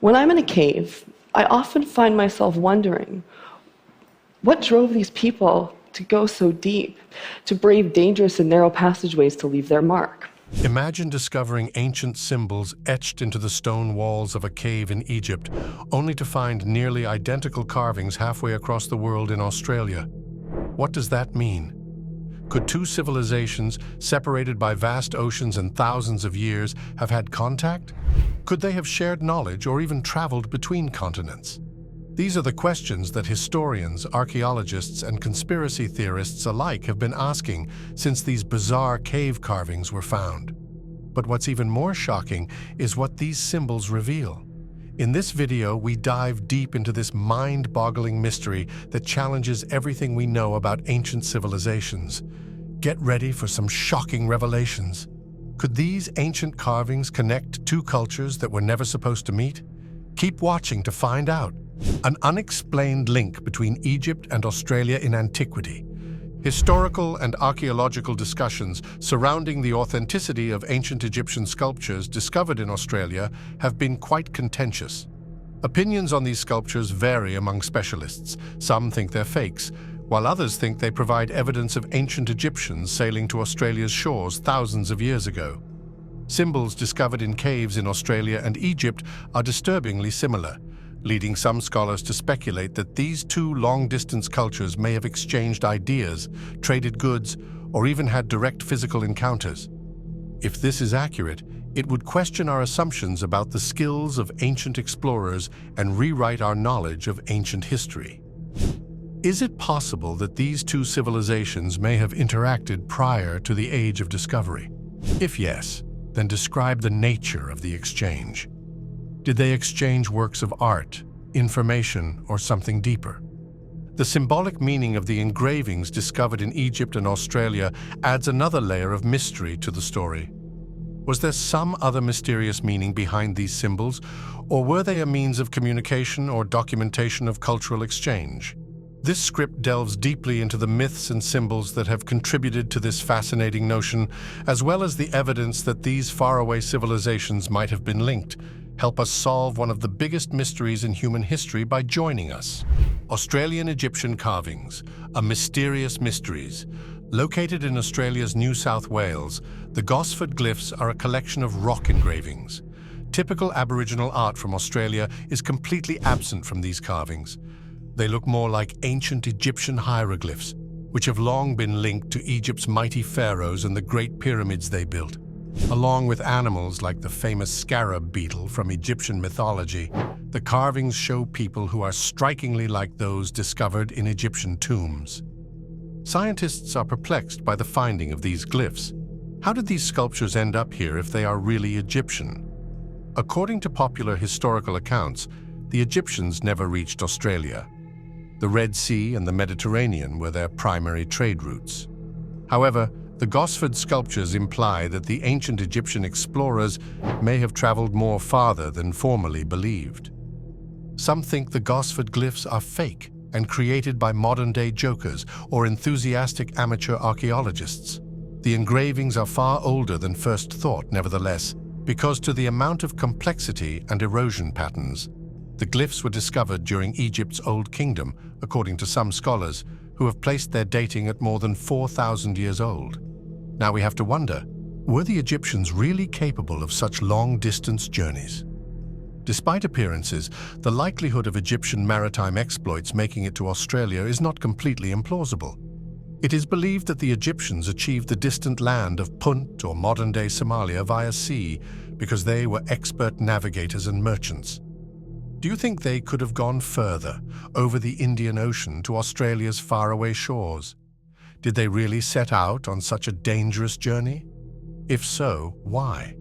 When I'm in a cave, I often find myself wondering, what drove these people to go so deep, to brave dangerous and narrow passageways to leave their mark? Imagine discovering ancient symbols etched into the stone walls of a cave in Egypt, only to find nearly identical carvings halfway across the world in Australia. What does that mean? Could two civilizations, separated by vast oceans and thousands of years, have had contact? Could they have shared knowledge or even traveled between continents? These are the questions that historians, archaeologists, and conspiracy theorists alike have been asking since these bizarre cave carvings were found. But what's even more shocking is what these symbols reveal. In this video, we dive deep into this mind-boggling mystery that challenges everything we know about ancient civilizations. Get ready for some shocking revelations. Could these ancient carvings connect two cultures that were never supposed to meet? Keep watching to find out. An unexplained link between Egypt and Australia in antiquity. Historical and archaeological discussions surrounding the authenticity of ancient Egyptian sculptures discovered in Australia have been quite contentious. Opinions on these sculptures vary among specialists. Some think they're fakes, while others think they provide evidence of ancient Egyptians sailing to Australia's shores thousands of years ago. Symbols discovered in caves in Australia and Egypt are disturbingly similar, leading some scholars to speculate that these two long-distance cultures may have exchanged ideas, traded goods, or even had direct physical encounters. If this is accurate, it would question our assumptions about the skills of ancient explorers and rewrite our knowledge of ancient history. Is it possible that these two civilizations may have interacted prior to the Age of Discovery? If yes, then describe the nature of the exchange. Did they exchange works of art, information, or something deeper? The symbolic meaning of the engravings discovered in Egypt and Australia adds another layer of mystery to the story. Was there some other mysterious meaning behind these symbols, or were they a means of communication or documentation of cultural exchange? This script delves deeply into the myths and symbols that have contributed to this fascinating notion, as well as the evidence that these faraway civilizations might have been linked. Help us solve one of the biggest mysteries in human history by joining us. Australian Egyptian carvings, a mysterious mysteries. Located in Australia's New South Wales, the Gosford glyphs are a collection of rock engravings. Typical Aboriginal art from Australia is completely absent from these carvings. They look more like ancient Egyptian hieroglyphs, which have long been linked to Egypt's mighty pharaohs and the great pyramids they built. Along with animals like the famous scarab beetle from Egyptian mythology, the carvings show people who are strikingly like those discovered in Egyptian tombs. Scientists are perplexed by the finding of these glyphs. How did these sculptures end up here if they are really Egyptian? According to popular historical accounts, the Egyptians never reached Australia. The Red Sea and the Mediterranean were their primary trade routes. However, the Gosford sculptures imply that the ancient Egyptian explorers may have traveled more farther than formerly believed. Some think the Gosford glyphs are fake and created by modern-day jokers or enthusiastic amateur archaeologists. The engravings are far older than first thought, nevertheless, because to the amount of complexity and erosion patterns. The glyphs were discovered during Egypt's Old Kingdom, according to some scholars, who have placed their dating at more than 4,000 years old. Now we have to wonder, were the Egyptians really capable of such long-distance journeys? Despite appearances, the likelihood of Egyptian maritime exploits making it to Australia is not completely implausible. It is believed that the Egyptians achieved the distant land of Punt or modern-day Somalia via sea because they were expert navigators and merchants. Do you think they could have gone further, over the Indian Ocean to Australia's faraway shores? Did they really set out on such a dangerous journey? If so, why?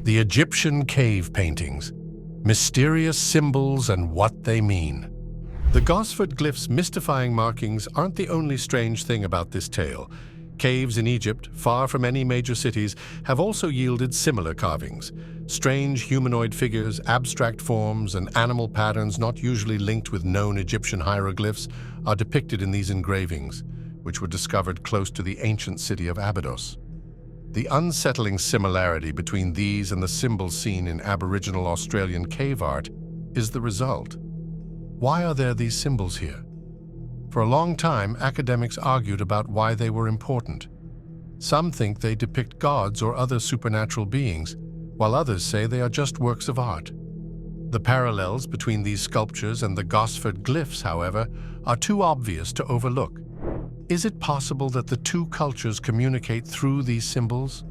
The Egyptian cave paintings, mysterious symbols and what they mean. The Gosford glyphs' mystifying markings aren't the only strange thing about this tale. Caves in Egypt, far from any major cities, have also yielded similar carvings. Strange humanoid figures, abstract forms, and animal patterns not usually linked with known Egyptian hieroglyphs are depicted in these engravings, which were discovered close to the ancient city of Abydos. The unsettling similarity between these and the symbols seen in Aboriginal Australian cave art is the result. Why are there these symbols here? For a long time, academics argued about why they were important. Some think they depict gods or other supernatural beings, while others say they are just works of art. The parallels between these sculptures and the Gosford glyphs, however, are too obvious to overlook. Is it possible that the two cultures communicate through these symbols?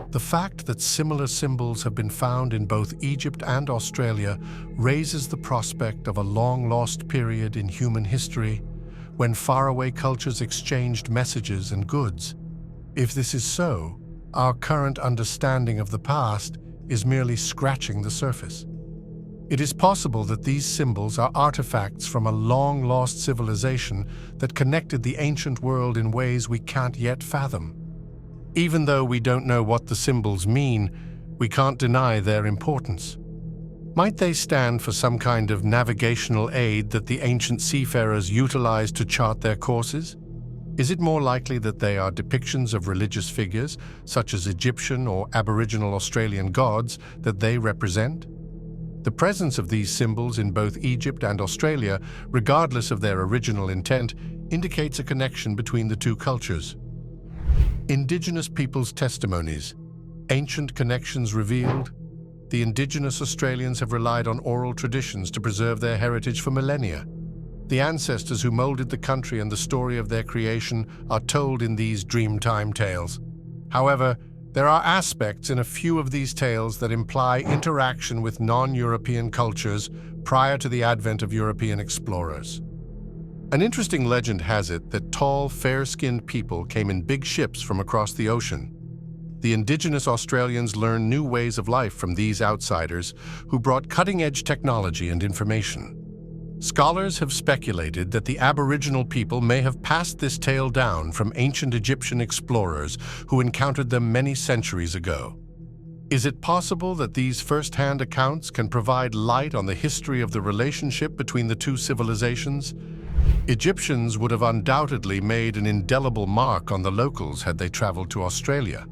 The fact that similar symbols have been found in both Egypt and Australia raises the prospect of a long-lost period in human history when faraway cultures exchanged messages and goods. If this is so, our current understanding of the past is merely scratching the surface. It is possible that these symbols are artifacts from a long-lost civilization that connected the ancient world in ways we can't yet fathom. Even though we don't know what the symbols mean, we can't deny their importance. Might they stand for some kind of navigational aid that the ancient seafarers utilized to chart their courses? Is it more likely that they are depictions of religious figures, such as Egyptian or Aboriginal Australian gods, that they represent? The presence of these symbols in both Egypt and Australia, regardless of their original intent, indicates a connection between the two cultures. Indigenous peoples' testimonies. Ancient connections revealed. The Indigenous Australians have relied on oral traditions to preserve their heritage for millennia. The ancestors who molded the country and the story of their creation are told in these Dreamtime tales. However, there are aspects in a few of these tales that imply interaction with non-European cultures prior to the advent of European explorers. An interesting legend has it that tall, fair-skinned people came in big ships from across the ocean. The Indigenous Australians learned new ways of life from these outsiders who brought cutting-edge technology and information. Scholars have speculated that the Aboriginal people may have passed this tale down from ancient Egyptian explorers who encountered them many centuries ago. Is it possible that these first-hand accounts can provide light on the history of the relationship between the two civilizations? Egyptians would have undoubtedly made an indelible mark on the locals had they traveled to Australia.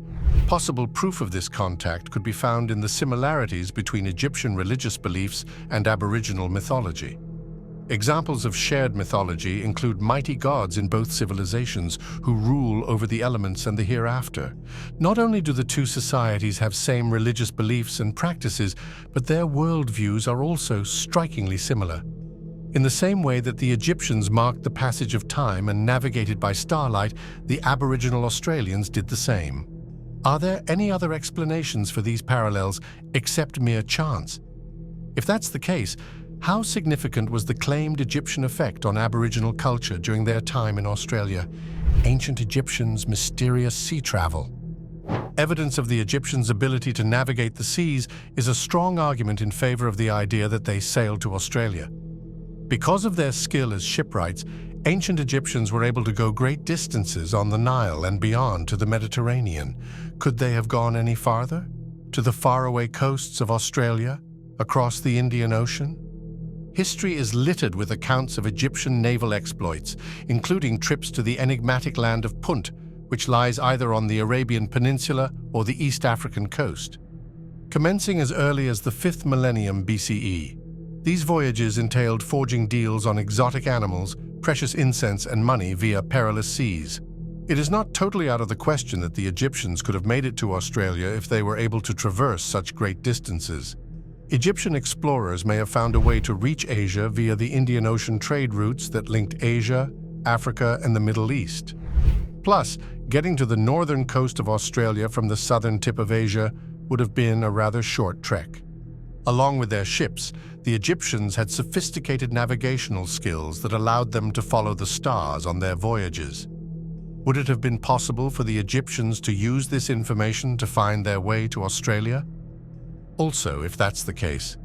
Possible proof of this contact could be found in the similarities between Egyptian religious beliefs and Aboriginal mythology. Examples of shared mythology include mighty gods in both civilizations who rule over the elements and the hereafter. Not only do the two societies have same religious beliefs and practices, but their worldviews are also strikingly similar. In the same way that the Egyptians marked the passage of time and navigated by starlight, the Aboriginal Australians did the same. Are there any other explanations for these parallels except mere chance? If that's the case, how significant was the claimed Egyptian effect on Aboriginal culture during their time in Australia? Ancient Egyptians' mysterious sea travel. Evidence of the Egyptians' ability to navigate the seas is a strong argument in favor of the idea that they sailed to Australia. Because of their skill as shipwrights, ancient Egyptians were able to go great distances on the Nile and beyond to the Mediterranean. Could they have gone any farther? To the faraway coasts of Australia? Across the Indian Ocean? History is littered with accounts of Egyptian naval exploits, including trips to the enigmatic land of Punt, which lies either on the Arabian Peninsula or the East African coast. Commencing as early as the 5th millennium BCE, these voyages entailed forging deals on exotic animals, precious incense, and money via perilous seas. It is not totally out of the question that the Egyptians could have made it to Australia if they were able to traverse such great distances. Egyptian explorers may have found a way to reach Asia via the Indian Ocean trade routes that linked Asia, Africa, and the Middle East. Plus, getting to the northern coast of Australia from the southern tip of Asia would have been a rather short trek. Along with their ships, the Egyptians had sophisticated navigational skills that allowed them to follow the stars on their voyages. Would it have been possible for the Egyptians to use this information to find their way to Australia? Also, if that's the case,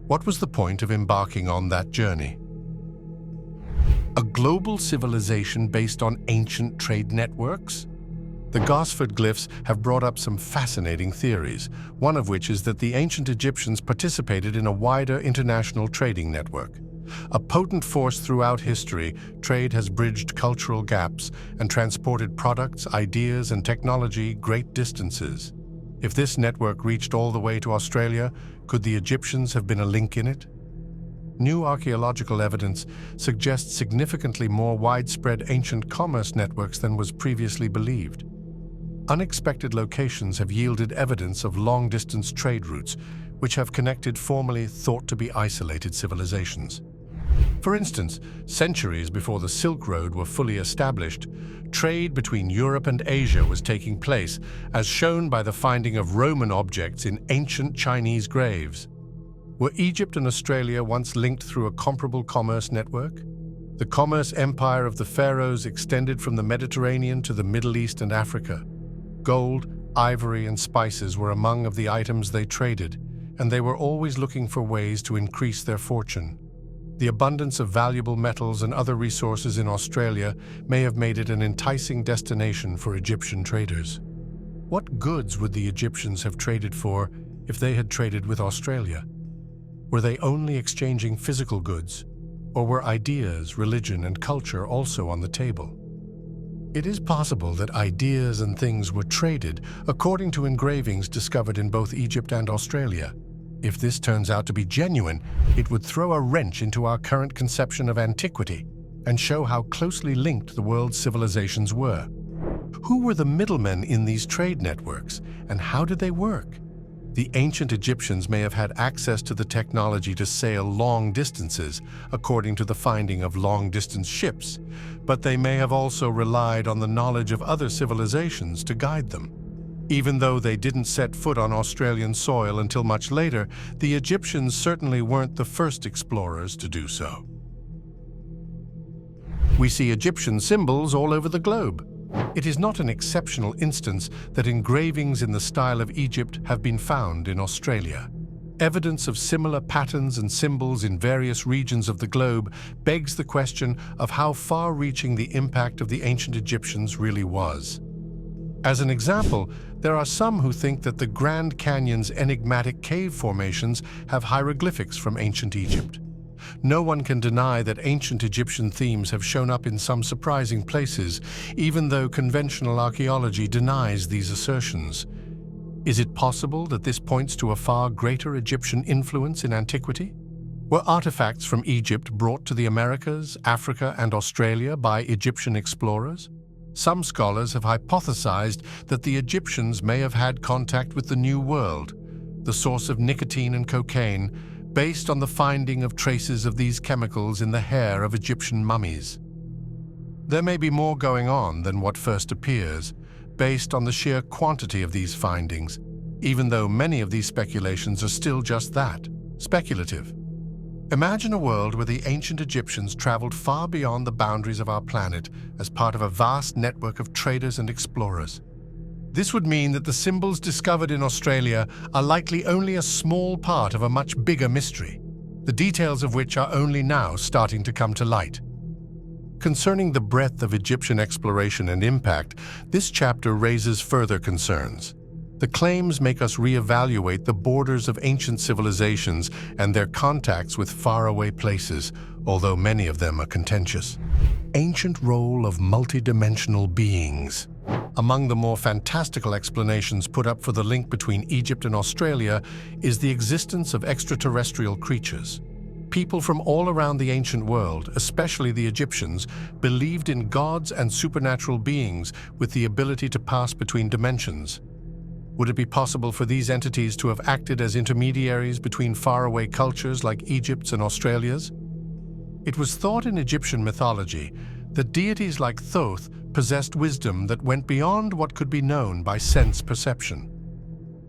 what was the point of embarking on that journey? A global civilization based on ancient trade networks? The Gosford glyphs have brought up some fascinating theories, one of which is that the ancient Egyptians participated in a wider international trading network. A potent force throughout history, trade has bridged cultural gaps and transported products, ideas, and technology great distances. If this network reached all the way to Australia, could the Egyptians have been a link in it? New archaeological evidence suggests significantly more widespread ancient commerce networks than was previously believed. Unexpected locations have yielded evidence of long-distance trade routes, which have connected formerly thought to be isolated civilizations. For instance, centuries before the Silk Road were fully established, trade between Europe and Asia was taking place, as shown by the finding of Roman objects in ancient Chinese graves. Were Egypt and Australia once linked through a comparable commerce network? The commerce empire of the pharaohs extended from the Mediterranean to the Middle East and Africa. Gold, ivory, and spices were among the items they traded, and they were always looking for ways to increase their fortune. The abundance of valuable metals and other resources in Australia may have made it an enticing destination for Egyptian traders. What goods would the Egyptians have traded for if they had traded with Australia? Were they only exchanging physical goods, or were ideas, religion, and culture also on the table? It is possible that ideas and things were traded according to engravings discovered in both Egypt and Australia. If this turns out to be genuine, it would throw a wrench into our current conception of antiquity and show how closely linked the world's civilizations were. Who were the middlemen in these trade networks, and how did they work? The ancient Egyptians may have had access to the technology to sail long distances, according to the finding of long-distance ships, but they may have also relied on the knowledge of other civilizations to guide them. Even though they didn't set foot on Australian soil until much later, the Egyptians certainly weren't the first explorers to do so. We see Egyptian symbols all over the globe. It is not an exceptional instance that engravings in the style of Egypt have been found in Australia. Evidence of similar patterns and symbols in various regions of the globe begs the question of how far-reaching the impact of the ancient Egyptians really was. As an example, there are some who think that the Grand Canyon's enigmatic cave formations have hieroglyphics from ancient Egypt. No one can deny that ancient Egyptian themes have shown up in some surprising places, even though conventional archaeology denies these assertions. Is it possible that this points to a far greater Egyptian influence in antiquity? Were artifacts from Egypt brought to the Americas, Africa, and Australia by Egyptian explorers? Some scholars have hypothesized that the Egyptians may have had contact with the New World, the source of nicotine and cocaine, based on the finding of traces of these chemicals in the hair of Egyptian mummies. There may be more going on than what first appears, based on the sheer quantity of these findings, even though many of these speculations are still just that, speculative. Imagine a world where the ancient Egyptians traveled far beyond the boundaries of our planet as part of a vast network of traders and explorers. This would mean that the symbols discovered in Australia are likely only a small part of a much bigger mystery, the details of which are only now starting to come to light. Concerning the breadth of Egyptian exploration and impact, this chapter raises further concerns. The claims make us reevaluate the borders of ancient civilizations and their contacts with faraway places, although many of them are contentious. Ancient role of multidimensional beings. Among the more fantastical explanations put up for the link between Egypt and Australia is the existence of extraterrestrial creatures. People from all around the ancient world, especially the Egyptians, believed in gods and supernatural beings with the ability to pass between dimensions. Would it be possible for these entities to have acted as intermediaries between faraway cultures like Egypt's and Australia's? It was thought in Egyptian mythology that deities like Thoth possessed wisdom that went beyond what could be known by sense perception.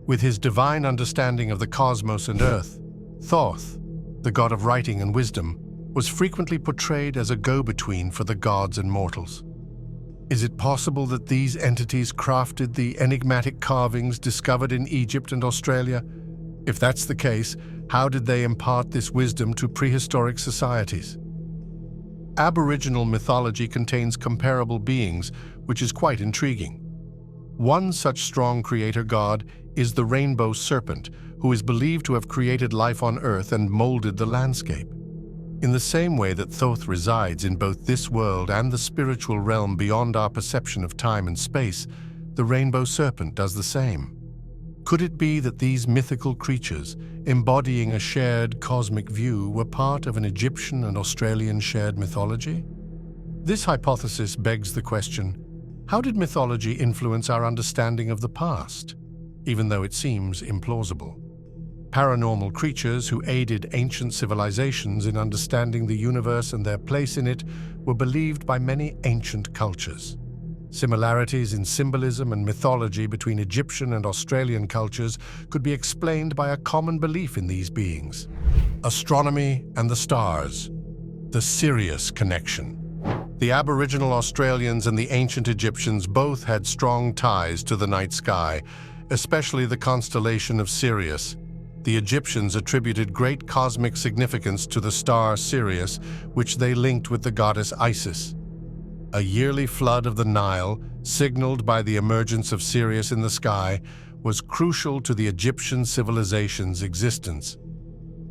With his divine understanding of the cosmos and earth, Thoth, the god of writing and wisdom, was frequently portrayed as a go-between for the gods and mortals. Is it possible that these entities crafted the enigmatic carvings discovered in Egypt and Australia? If that's the case, how did they impart this wisdom to prehistoric societies? Aboriginal mythology contains comparable beings, which is quite intriguing. One such strong creator god is the rainbow serpent, who is believed to have created life on Earth and molded the landscape. In the same way that Thoth resides in both this world and the spiritual realm beyond our perception of time and space, the rainbow serpent does the same. Could it be that these mythical creatures, embodying a shared cosmic view, were part of an Egyptian and Australian shared mythology? This hypothesis begs the question, how did mythology influence our understanding of the past, even though it seems implausible? Paranormal creatures who aided ancient civilizations in understanding the universe and their place in it were believed by many ancient cultures. Similarities in symbolism and mythology between Egyptian and Australian cultures could be explained by a common belief in these beings. Astronomy and the stars. The Sirius connection. The Aboriginal Australians and the ancient Egyptians both had strong ties to the night sky, especially the constellation of Sirius. The Egyptians attributed great cosmic significance to the star Sirius, which they linked with the goddess Isis. A yearly flood of the Nile, signaled by the emergence of Sirius in the sky, was crucial to the Egyptian civilization's existence.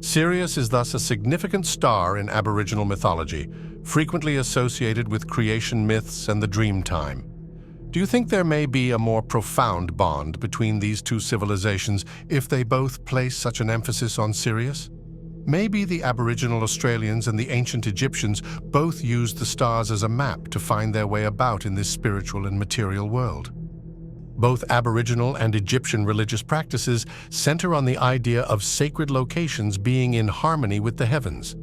Sirius is thus a significant star in Aboriginal mythology, frequently associated with creation myths and the dream time. Do you think there may be a more profound bond between these two civilizations if they both place such an emphasis on Sirius? Maybe the Aboriginal Australians and the ancient Egyptians both used the stars as a map to find their way about in this spiritual and material world. Both Aboriginal and Egyptian religious practices center on the idea of sacred locations being in harmony with the heavens.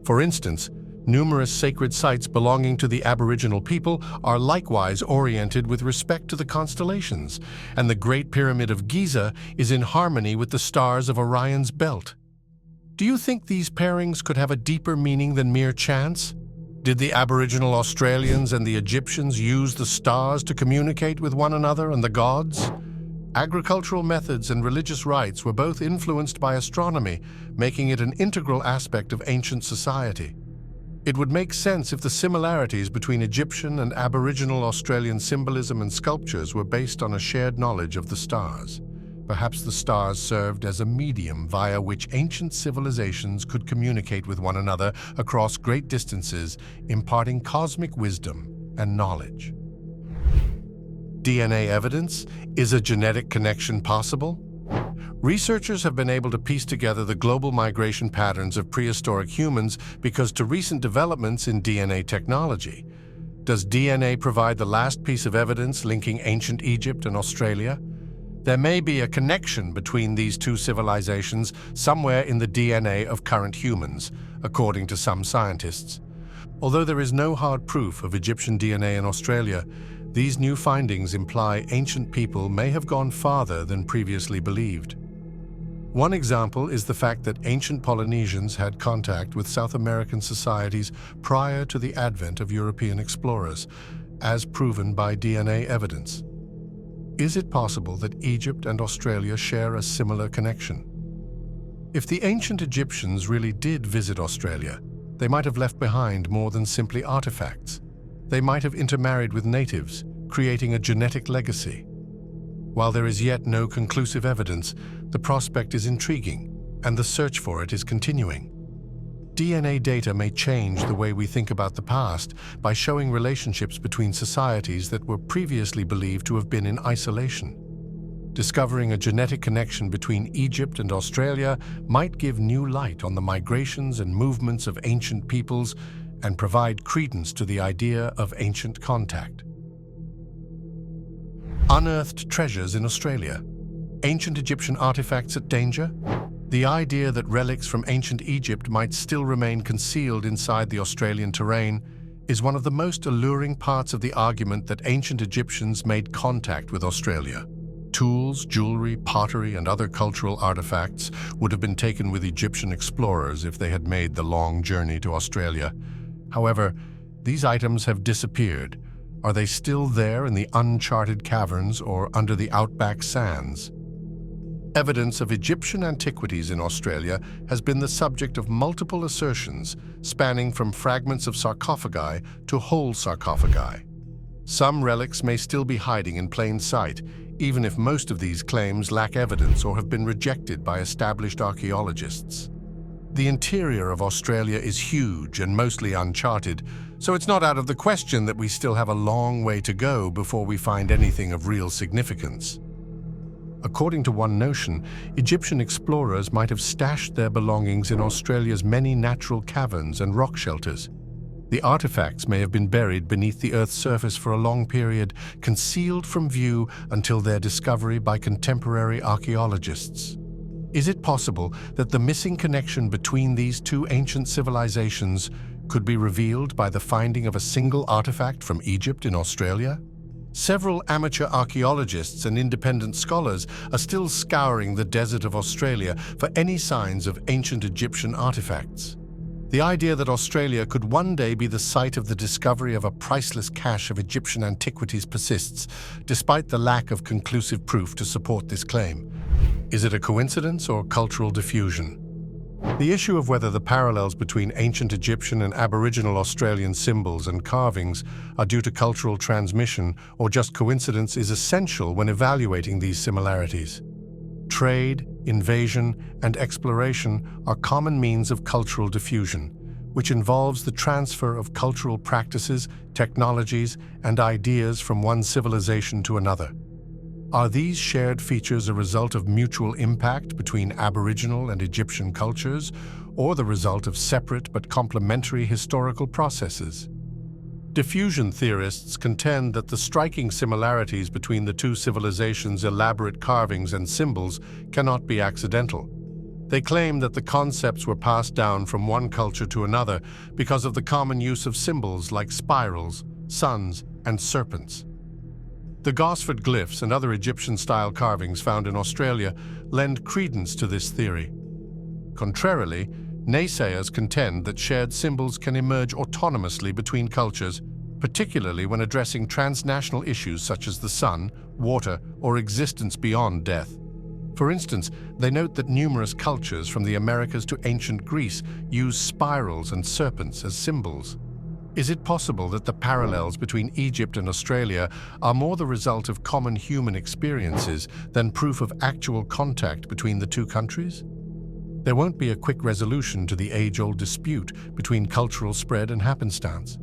For instance, numerous sacred sites belonging to the Aboriginal people are likewise oriented with respect to the constellations, and the Great Pyramid of Giza is in harmony with the stars of Orion's belt. Do you think these pairings could have a deeper meaning than mere chance? Did the Aboriginal Australians and the Egyptians use the stars to communicate with one another and the gods? Agricultural methods and religious rites were both influenced by astronomy, making it an integral aspect of ancient society. It would make sense if the similarities between Egyptian and Aboriginal Australian symbolism and sculptures were based on a shared knowledge of the stars. Perhaps the stars served as a medium via which ancient civilizations could communicate with one another across great distances, imparting cosmic wisdom and knowledge. DNA evidence? Is a genetic connection possible? Researchers have been able to piece together the global migration patterns of prehistoric humans because of recent developments in DNA technology. Does DNA provide the last piece of evidence linking ancient Egypt and Australia? There may be a connection between these two civilizations somewhere in the DNA of current humans, according to some scientists. Although there is no hard proof of Egyptian DNA in Australia, these new findings imply ancient people may have gone farther than previously believed. One example is the fact that ancient Polynesians had contact with South American societies prior to the advent of European explorers, as proven by DNA evidence. Is it possible that Egypt and Australia share a similar connection? If the ancient Egyptians really did visit Australia, they might have left behind more than simply artifacts. They might have intermarried with natives, creating a genetic legacy. While there is yet no conclusive evidence, the prospect is intriguing, and the search for it is continuing. DNA data may change the way we think about the past by showing relationships between societies that were previously believed to have been in isolation. Discovering a genetic connection between Egypt and Australia might give new light on the migrations and movements of ancient peoples and provide credence to the idea of ancient contact. Unearthed treasures in Australia. Ancient Egyptian artifacts at danger? The idea that relics from ancient Egypt might still remain concealed inside the Australian terrain is one of the most alluring parts of the argument that ancient Egyptians made contact with Australia. Tools, jewelry, pottery, and other cultural artifacts would have been taken with Egyptian explorers if they had made the long journey to Australia. However, these items have disappeared. Are they still there in the uncharted caverns or under the outback sands? Evidence of Egyptian antiquities in Australia has been the subject of multiple assertions, spanning from fragments of sarcophagi to whole sarcophagi. Some relics may still be hiding in plain sight, even if most of these claims lack evidence or have been rejected by established archaeologists. The interior of Australia is huge and mostly uncharted, so it's not out of the question that we still have a long way to go before we find anything of real significance. According to one notion, Egyptian explorers might have stashed their belongings in Australia's many natural caverns and rock shelters. The artifacts may have been buried beneath the Earth's surface for a long period, concealed from view until their discovery by contemporary archaeologists. Is it possible that the missing connection between these two ancient civilizations could be revealed by the finding of a single artifact from Egypt in Australia? Several amateur archaeologists and independent scholars are still scouring the desert of Australia for any signs of ancient Egyptian artifacts. The idea that Australia could one day be the site of the discovery of a priceless cache of Egyptian antiquities persists, despite the lack of conclusive proof to support this claim. Is it a coincidence or cultural diffusion? The issue of whether the parallels between ancient Egyptian and Aboriginal Australian symbols and carvings are due to cultural transmission or just coincidence is essential when evaluating these similarities. Trade, invasion, and exploration are common means of cultural diffusion, which involves the transfer of cultural practices, technologies, and ideas from one civilization to another. Are these shared features a result of mutual impact between Aboriginal and Egyptian cultures, or the result of separate but complementary historical processes? Diffusion theorists contend that the striking similarities between the two civilizations' elaborate carvings and symbols cannot be accidental. They claim that the concepts were passed down from one culture to another because of the common use of symbols like spirals, suns, and serpents. The Gosford glyphs and other Egyptian-style carvings found in Australia lend credence to this theory. Contrarily, naysayers contend that shared symbols can emerge autonomously between cultures, particularly when addressing transnational issues such as the sun, water, or existence beyond death. For instance, they note that numerous cultures from the Americas to ancient Greece use spirals and serpents as symbols. Is it possible that the parallels between Egypt and Australia are more the result of common human experiences than proof of actual contact between the two countries? There won't be a quick resolution to the age-old dispute between cultural spread and happenstance.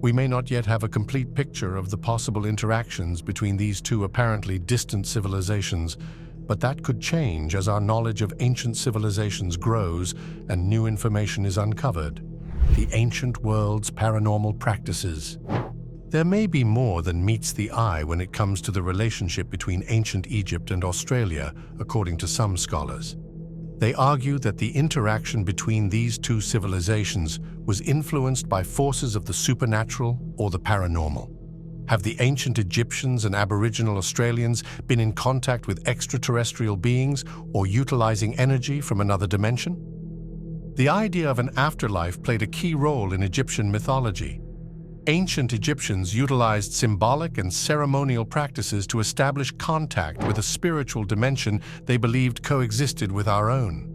We may not yet have a complete picture of the possible interactions between these two apparently distant civilizations, but that could change as our knowledge of ancient civilizations grows and new information is uncovered. The ancient world's paranormal practices. There may be more than meets the eye when it comes to the relationship between ancient Egypt and Australia, according to some scholars. They argue that the interaction between these two civilizations was influenced by forces of the supernatural or the paranormal. Have the ancient Egyptians and Aboriginal Australians been in contact with extraterrestrial beings or utilizing energy from another dimension? The idea of an afterlife played a key role in Egyptian mythology. Ancient Egyptians utilized symbolic and ceremonial practices to establish contact with a spiritual dimension they believed coexisted with our own.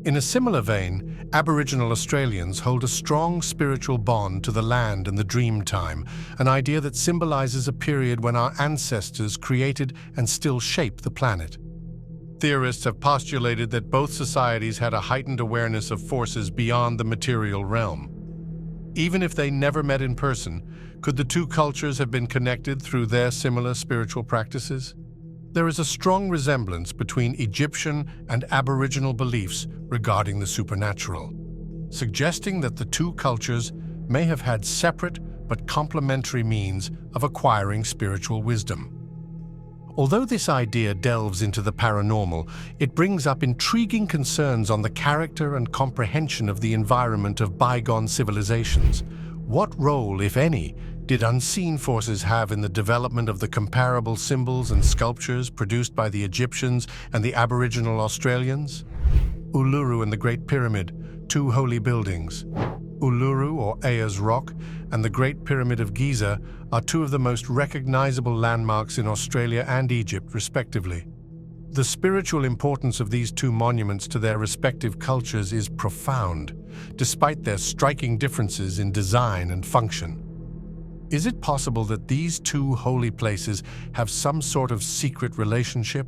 In a similar vein, Aboriginal Australians hold a strong spiritual bond to the land and the dream time, an idea that symbolizes a period when our ancestors created and still shape the planet. Theorists have postulated that both societies had a heightened awareness of forces beyond the material realm. Even if they never met in person, could the two cultures have been connected through their similar spiritual practices? There is a strong resemblance between Egyptian and Aboriginal beliefs regarding the supernatural, suggesting that the two cultures may have had separate but complementary means of acquiring spiritual wisdom. Although this idea delves into the paranormal, it brings up intriguing concerns on the character and comprehension of the environment of bygone civilizations. What role, if any, did unseen forces have in the development of the comparable symbols and sculptures produced by the Egyptians and the Aboriginal Australians? Uluru and the Great Pyramid, two holy buildings. Uluru, or Aya's Rock, and the Great Pyramid of Giza are two of the most recognizable landmarks in Australia and Egypt, respectively. The spiritual importance of these two monuments to their respective cultures is profound, despite their striking differences in design and function. Is it possible that these two holy places have some sort of secret relationship?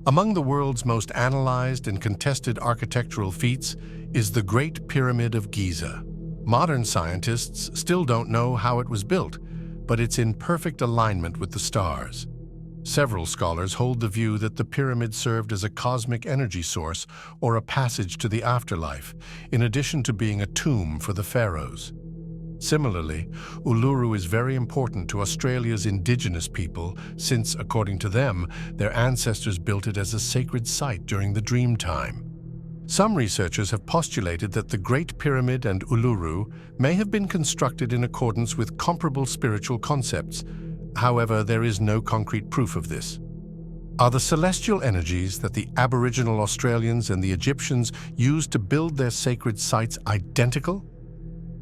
Among the world's most analyzed and contested architectural feats is the Great Pyramid of Giza. Modern scientists still don't know how it was built, but it's in perfect alignment with the stars. Several scholars hold the view that the pyramid served as a cosmic energy source or a passage to the afterlife, in addition to being a tomb for the pharaohs. Similarly, Uluru is very important to Australia's Indigenous people since, according to them, their ancestors built it as a sacred site during the dream time. Some researchers have postulated that the Great Pyramid and Uluru may have been constructed in accordance with comparable spiritual concepts. However, there is no concrete proof of this. Are the celestial energies that the Aboriginal Australians and the Egyptians used to build their sacred sites identical?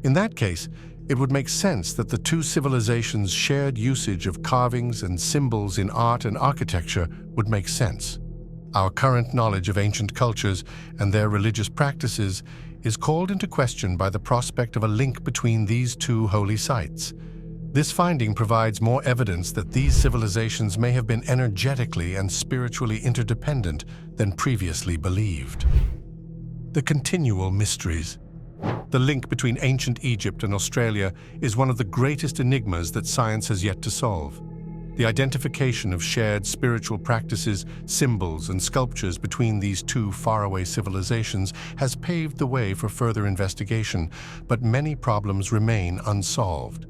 In that case, it would make sense that the two civilizations' shared usage of carvings and symbols in art and architecture would make sense. Our current knowledge of ancient cultures and their religious practices is called into question by the prospect of a link between these two holy sites. This finding provides more evidence that these civilizations may have been energetically and spiritually interdependent than previously believed. The continual mysteries. The link between ancient Egypt and Australia is one of the greatest enigmas that science has yet to solve. The identification of shared spiritual practices, symbols, and sculptures between these two faraway civilizations has paved the way for further investigation, but many problems remain unsolved.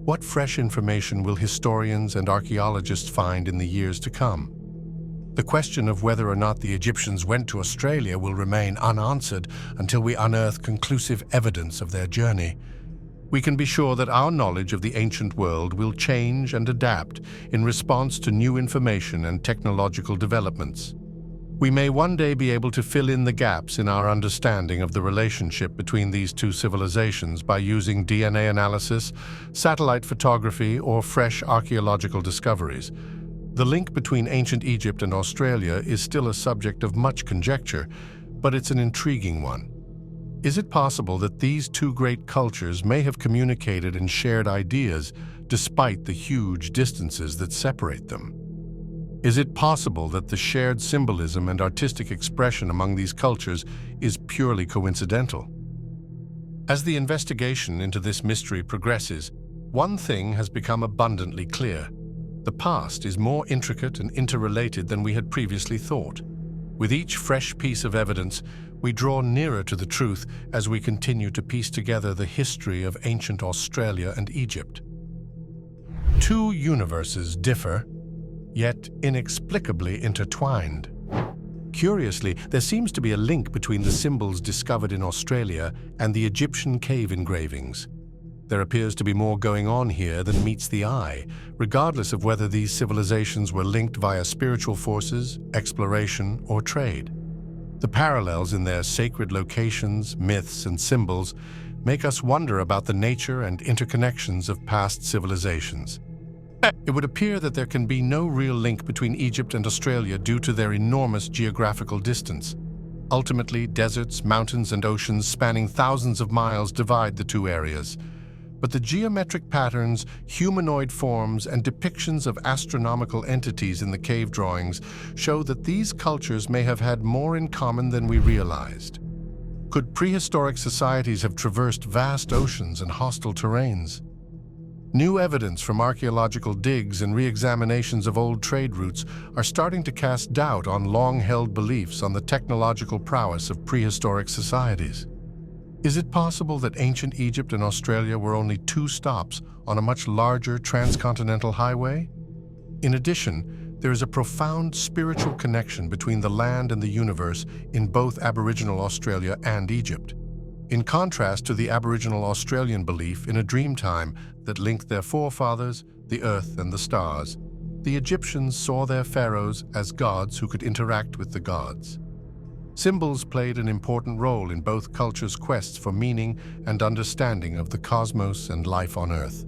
What fresh information will historians and archaeologists find in the years to come? The question of whether or not the Egyptians went to Australia will remain unanswered until we unearth conclusive evidence of their journey. We can be sure that our knowledge of the ancient world will change and adapt in response to new information and technological developments. We may one day be able to fill in the gaps in our understanding of the relationship between these two civilizations by using DNA analysis, satellite photography, or fresh archaeological discoveries. The link between ancient Egypt and Australia is still a subject of much conjecture, but it's an intriguing one. Is it possible that these two great cultures may have communicated and shared ideas despite the huge distances that separate them? Is it possible that the shared symbolism and artistic expression among these cultures is purely coincidental? As the investigation into this mystery progresses, one thing has become abundantly clear. The past is more intricate and interrelated than we had previously thought. With each fresh piece of evidence, we draw nearer to the truth as we continue to piece together the history of ancient Australia and Egypt. Two universes differ, yet inexplicably intertwined. Curiously, there seems to be a link between the symbols discovered in Australia and the Egyptian cave engravings. There appears to be more going on here than meets the eye, regardless of whether these civilizations were linked via spiritual forces, exploration, or trade. The parallels in their sacred locations, myths, and symbols make us wonder about the nature and interconnections of past civilizations. It would appear that there can be no real link between Egypt and Australia due to their enormous geographical distance. Ultimately, deserts, mountains, and oceans spanning thousands of miles divide the two areas. But the geometric patterns, humanoid forms, and depictions of astronomical entities in the cave drawings show that these cultures may have had more in common than we realized. Could prehistoric societies have traversed vast oceans and hostile terrains? New evidence from archaeological digs and re-examinations of old trade routes are starting to cast doubt on long-held beliefs on the technological prowess of prehistoric societies. Is it possible that ancient Egypt and Australia were only two stops on a much larger transcontinental highway? In addition, there is a profound spiritual connection between the land and the universe in both Aboriginal Australia and Egypt. In contrast to the Aboriginal Australian belief in a dream time that linked their forefathers, the earth, and the stars, the Egyptians saw their pharaohs as gods who could interact with the gods. Symbols played an important role in both cultures' quests for meaning and understanding of the cosmos and life on Earth.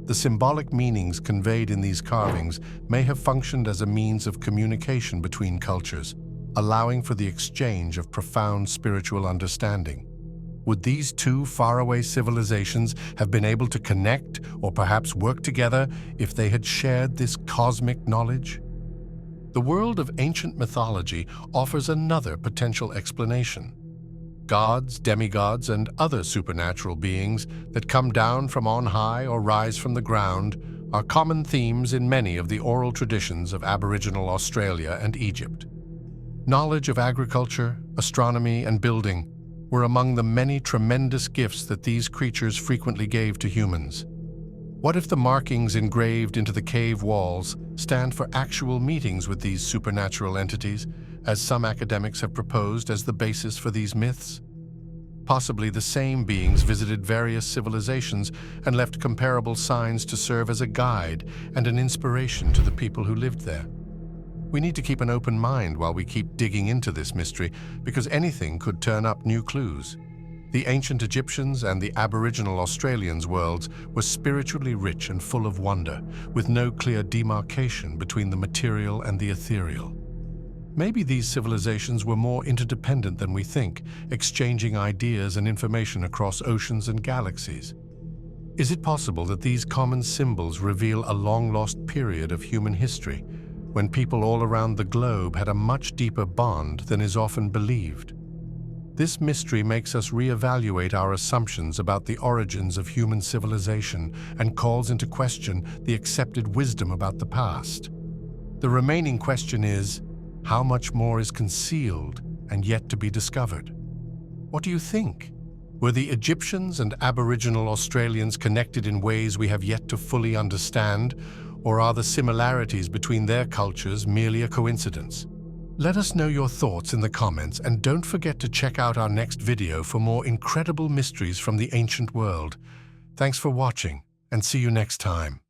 The symbolic meanings conveyed in these carvings may have functioned as a means of communication between cultures, allowing for the exchange of profound spiritual understanding. Would these two faraway civilizations have been able to connect or perhaps work together if they had shared this cosmic knowledge? The world of ancient mythology offers another potential explanation. Gods, demigods, and other supernatural beings that come down from on high or rise from the ground are common themes in many of the oral traditions of Aboriginal Australia and Egypt. Knowledge of agriculture, astronomy, and building were among the many tremendous gifts that these creatures frequently gave to humans. What if the markings engraved into the cave walls stand for actual meetings with these supernatural entities, as some academics have proposed as the basis for these myths? Possibly the same beings visited various civilizations and left comparable signs to serve as a guide and an inspiration to the people who lived there. We need to keep an open mind while we keep digging into this mystery, because anything could turn up new clues. The ancient Egyptians and the Aboriginal Australians' worlds were spiritually rich and full of wonder, with no clear demarcation between the material and the ethereal. Maybe these civilizations were more interdependent than we think, exchanging ideas and information across oceans and galaxies. Is it possible that these common symbols reveal a long-lost period of human history, when people all around the globe had a much deeper bond than is often believed? This mystery makes us reevaluate our assumptions about the origins of human civilization and calls into question the accepted wisdom about the past. The remaining question is, how much more is concealed and yet to be discovered? What do you think? Were the Egyptians and Aboriginal Australians connected in ways we have yet to fully understand, or are the similarities between their cultures merely a coincidence? Let us know your thoughts in the comments, and don't forget to check out our next video for more incredible mysteries from the ancient world. Thanks for watching, and see you next time.